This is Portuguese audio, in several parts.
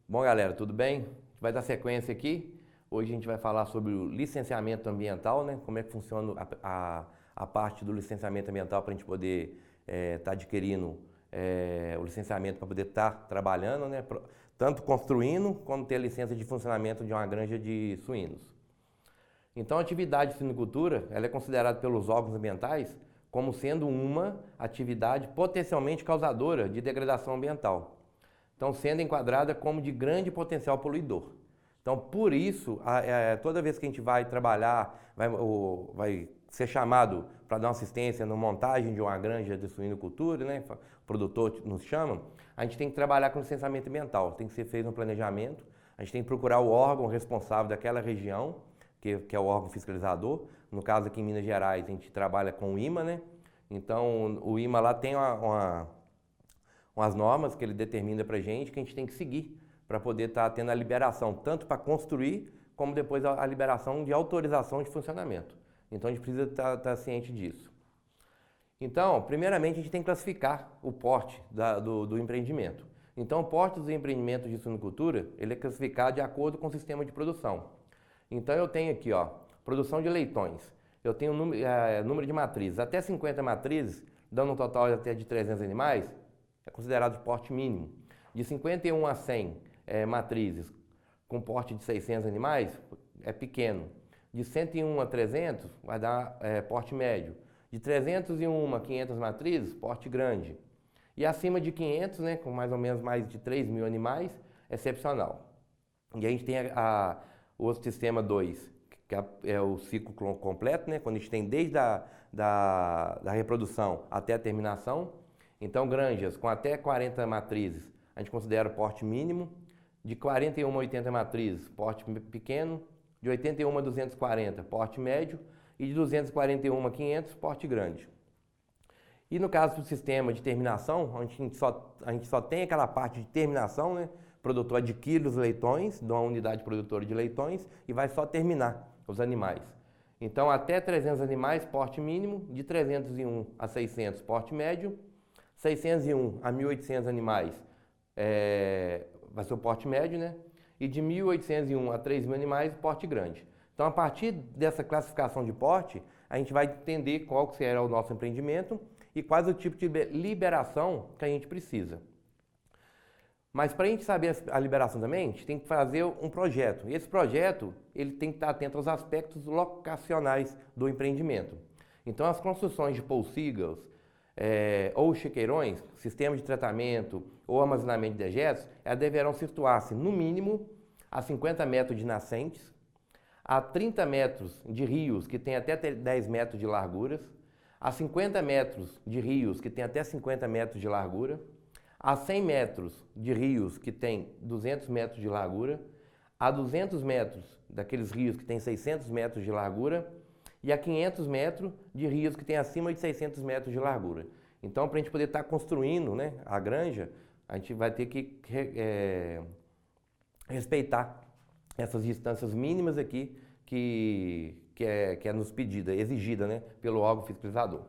Bom, galera, tudo bem? Vai dar sequência aqui. Hoje a gente vai falar sobre o licenciamento ambiental, né? Como é que funciona a parte do licenciamento ambiental para a gente poder estar adquirindo o licenciamento para poder estar trabalhando, né? Tanto construindo, como ter a licença de funcionamento de uma granja de suínos. Então, a atividade de suinocultura, ela é considerada pelos órgãos ambientais como sendo uma atividade potencialmente causadora de degradação ambiental. Então, sendo enquadrada como de grande potencial poluidor. Então, por isso, toda vez que a gente vai trabalhar, vai ser chamado para dar uma assistência na montagem de uma granja de suinocultura, né? O produtor nos chama, a gente tem que trabalhar com licenciamento ambiental, tem que ser feito um planejamento, a gente tem que procurar o órgão responsável daquela região, que é o órgão fiscalizador. No caso aqui em Minas Gerais, a gente trabalha com o IMA, né? Então, o IMA lá tem umas normas que ele determina para a gente que a gente tem que seguir para poder estar tendo a liberação, tanto para construir, como depois a liberação de autorização de funcionamento. Então a gente precisa estar ciente disso. Então, primeiramente, a gente tem que classificar o porte do empreendimento. Então, o porte dos empreendimentos de suinocultura, ele é classificado de acordo com o sistema de produção. Então, eu tenho aqui, ó, produção de leitões. Eu tenho número de matrizes. Até 50 matrizes, dando um total até de 300 animais, é considerado porte mínimo. De 51 a 100 matrizes com porte de 600 animais, é pequeno. De 101 a 300, vai dar porte médio. De 301 a 500 matrizes, porte grande. E acima de 500, né, com mais ou menos mais de 3.000 animais, excepcional. E a gente tem o outro sistema 2, que é o ciclo completo, né, quando a gente tem desde da reprodução até a terminação. Então, granjas com até 40 matrizes, a gente considera o porte mínimo. De 41 a 80 matrizes, porte pequeno. De 81 a 240, porte médio. E de 241 a 500, porte grande. E no caso do sistema de terminação, a gente só tem aquela parte de terminação, né? O produtor adquire os leitões de uma unidade produtora de leitões e vai só terminar os animais. Então, até 300 animais, porte mínimo. De 301 a 600, porte médio. 601 a 1.800 animais vai ser o porte médio, né? E de 1.801 a 3.000 animais, porte grande. Então, a partir dessa classificação de porte, a gente vai entender qual que será o nosso empreendimento e quais o tipo de liberação que a gente precisa. Mas para a gente saber a liberação também, a gente tem que fazer um projeto. E esse projeto, ele tem que estar atento aos aspectos locacionais do empreendimento. Então, as construções de pocilgas, ou chiqueirões, sistema de tratamento ou armazenamento de dejetos, elas deverão situar-se no mínimo a 50 metros de nascentes, a 30 metros de rios que têm até 10 metros de largura, a 50 metros de rios que têm até 50 metros de largura, a 100 metros de rios que têm 200 metros de largura, a 200 metros daqueles rios que têm 600 metros de largura, e a 500 metros de rios que têm acima de 600 metros de largura. Então, para a gente poder estar construindo, né, a granja, a gente vai ter que respeitar essas distâncias mínimas aqui que é nos pedida, exigida, né, pelo órgão fiscalizador.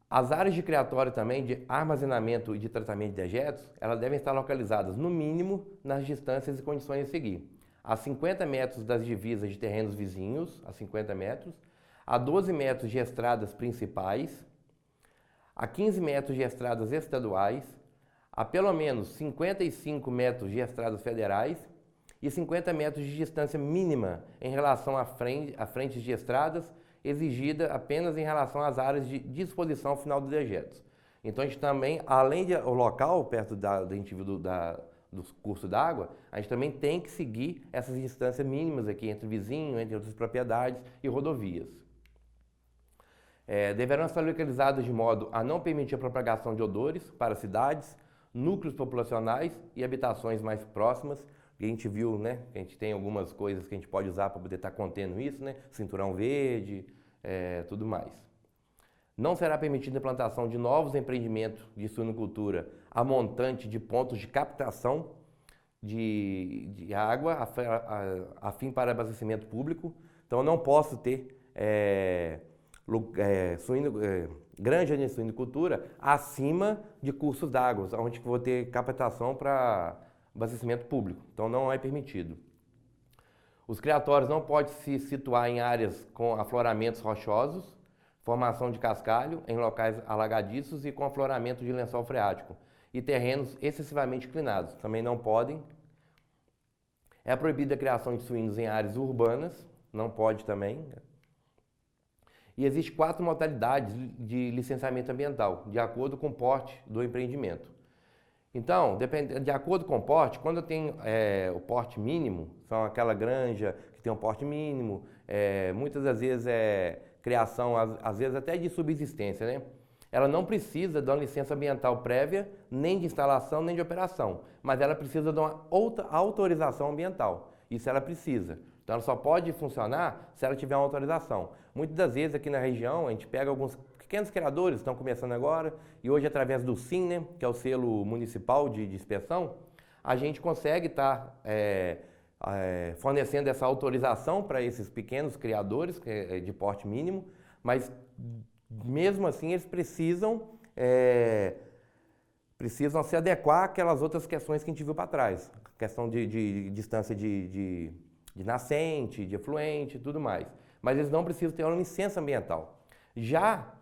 As áreas de criatório também, de armazenamento e de tratamento de dejetos, elas devem estar localizadas, no mínimo, nas distâncias e condições a seguir. A 50 metros das divisas de terrenos vizinhos, a 50 metros, a 12 metros de estradas principais, a 15 metros de estradas estaduais, a pelo menos 55 metros de estradas federais e 50 metros de distância mínima em relação à frente de estradas, exigida apenas em relação às áreas de disposição final dos dejetos. Então a gente também, além do local, perto do curso d'água, a gente também tem que seguir essas distâncias mínimas aqui entre vizinhos, entre outras propriedades e rodovias. Deverão estar localizadas de modo a não permitir a propagação de odores para cidades, núcleos populacionais e habitações mais próximas. A gente viu, né, que a gente tem algumas coisas que a gente pode usar para poder estar contendo isso, né, cinturão verde, tudo mais. Não será permitida a implantação de novos empreendimentos de suinocultura a montante de pontos de captação de água a fim para abastecimento público. Então, eu não posso ter granja de suinocultura acima de cursos d'água, onde eu vou ter captação para abastecimento público, então não é permitido. Os criatórios não podem se situar em áreas com afloramentos rochosos, formação de cascalho, em locais alagadiços e com afloramento de lençol freático, e terrenos excessivamente inclinados, também não podem. É proibida a criação de suínos em áreas urbanas, não pode também. E existem 4 modalidades de licenciamento ambiental, de acordo com o porte do empreendimento. Então, de acordo com o porte, quando eu tenho o porte mínimo, são aquela granja que tem um porte mínimo, muitas das vezes criação, às vezes até de subsistência, né? Ela não precisa de uma licença ambiental prévia, nem de instalação, nem de operação, mas ela precisa de uma outra autorização ambiental. Isso ela precisa. Então ela só pode funcionar se ela tiver uma autorização. Muitas das vezes aqui na região a gente pega alguns pequenos criadores que estão começando agora e hoje através do SIM, né, que é o selo municipal de inspeção, a gente consegue estar fornecendo essa autorização para esses pequenos criadores de porte mínimo, mas mesmo assim eles precisam se adequar àquelas outras questões que a gente viu para trás, questão de distância de nascente, de efluente e tudo mais. Mas eles não precisam ter uma licença ambiental. Já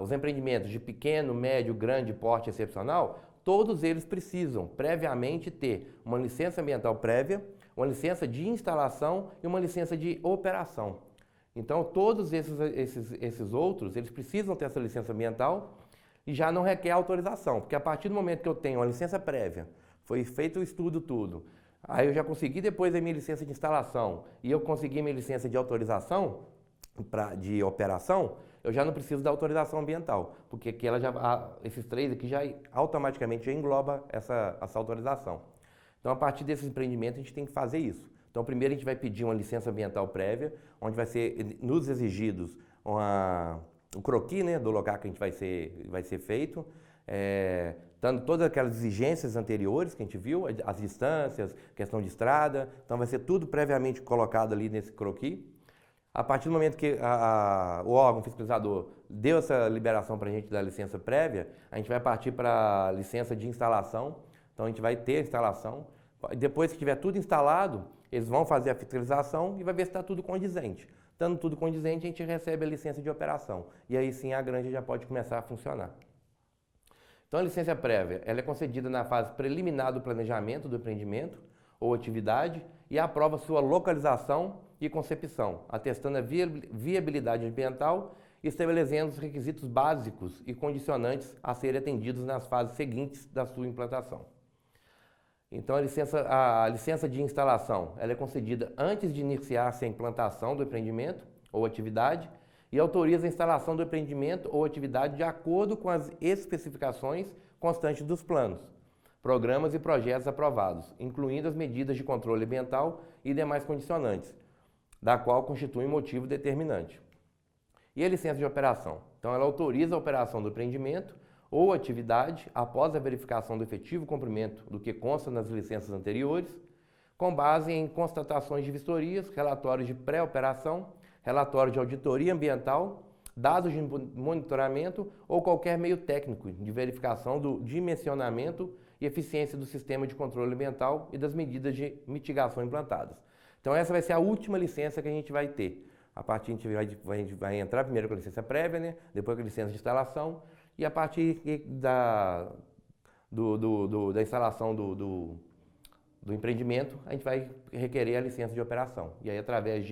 os empreendimentos de pequeno, médio, grande porte excepcional, todos eles precisam previamente ter uma licença ambiental prévia, uma licença de instalação e uma licença de operação. Então, todos esses outros, eles precisam ter essa licença ambiental e já não requer autorização, porque a partir do momento que eu tenho uma licença prévia, foi feito o estudo tudo, aí eu já consegui depois a minha licença de instalação e eu consegui minha licença de autorização, de operação, eu já não preciso da autorização ambiental, porque aqui esses 3 aqui já automaticamente já engloba essa autorização. Então, a partir desses empreendimentos, a gente tem que fazer isso. Então, primeiro a gente vai pedir uma licença ambiental prévia, onde vai ser nos exigidos o croquis, né, do local que a gente vai ser feito, dando todas aquelas exigências anteriores que a gente viu, as distâncias, questão de estrada, então vai ser tudo previamente colocado ali nesse croquis. A partir do momento que o órgão fiscalizador deu essa liberação para a gente da licença prévia, a gente vai partir para a licença de instalação, então a gente vai ter a instalação. Depois que tiver tudo instalado, eles vão fazer a fiscalização e vai ver se está tudo condizente. Estando tudo condizente, a gente recebe a licença de operação. E aí sim a granja já pode começar a funcionar. Então a licença prévia ela é concedida na fase preliminar do planejamento do empreendimento ou atividade e aprova sua localização e concepção, atestando a viabilidade ambiental e estabelecendo os requisitos básicos e condicionantes a serem atendidos nas fases seguintes da sua implantação. Então, a licença de instalação ela é concedida antes de iniciar-se a implantação do empreendimento ou atividade e autoriza a instalação do empreendimento ou atividade de acordo com as especificações constantes dos planos, programas e projetos aprovados, incluindo as medidas de controle ambiental e demais condicionantes, da qual constitui motivo determinante. E a licença de operação? Então, ela autoriza a operação do empreendimento ou atividade após a verificação do efetivo cumprimento do que consta nas licenças anteriores, com base em constatações de vistorias, relatórios de pré-operação, relatório de auditoria ambiental, dados de monitoramento ou qualquer meio técnico de verificação do dimensionamento e eficiência do sistema de controle ambiental e das medidas de mitigação implantadas. Então essa vai ser a última licença que a gente vai ter. A partir a gente vai entrar primeiro com a licença prévia, né? Depois com a licença de instalação e a partir da instalação do empreendimento a gente vai requerer a licença de operação. E aí através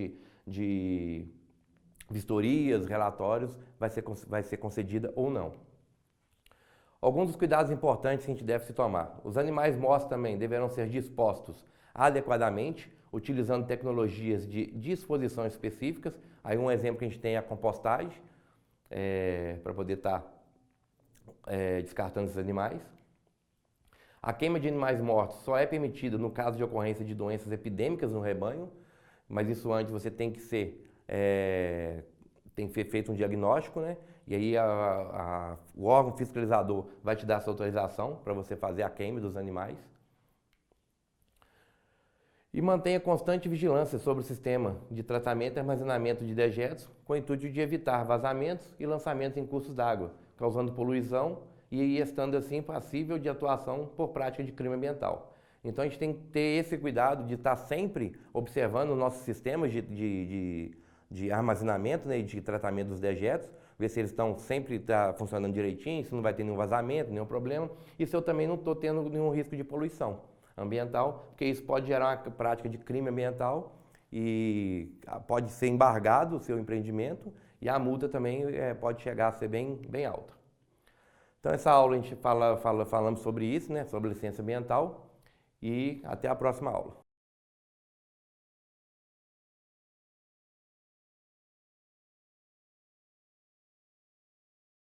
de vistorias, relatórios, vai ser concedida ou não. Alguns dos cuidados importantes que a gente deve se tomar. Os animais mortos também deverão ser dispostos adequadamente, utilizando tecnologias de disposição específicas. Aí um exemplo que a gente tem é a compostagem, para poder estar descartando esses animais. A queima de animais mortos só é permitida no caso de ocorrência de doenças epidêmicas no rebanho, mas isso antes você tem que ser feito um diagnóstico, né? E aí o órgão fiscalizador vai te dar essa autorização para você fazer a queima dos animais. E mantenha constante vigilância sobre o sistema de tratamento e armazenamento de dejetos, com o intuito de evitar vazamentos e lançamentos em cursos d'água, causando poluição e estando assim passível de atuação por prática de crime ambiental. Então a gente tem que ter esse cuidado de estar sempre observando os nossos sistemas de armazenamento, né, e de tratamento dos dejetos, ver se eles estão sempre funcionando direitinho, se não vai ter nenhum vazamento, nenhum problema, e se eu também não estou tendo nenhum risco de poluição ambiental, porque isso pode gerar uma prática de crime ambiental e pode ser embargado o seu empreendimento e a multa também pode chegar a ser bem alta. Então essa aula a gente falamos sobre isso, né, sobre licença ambiental, e até a próxima aula.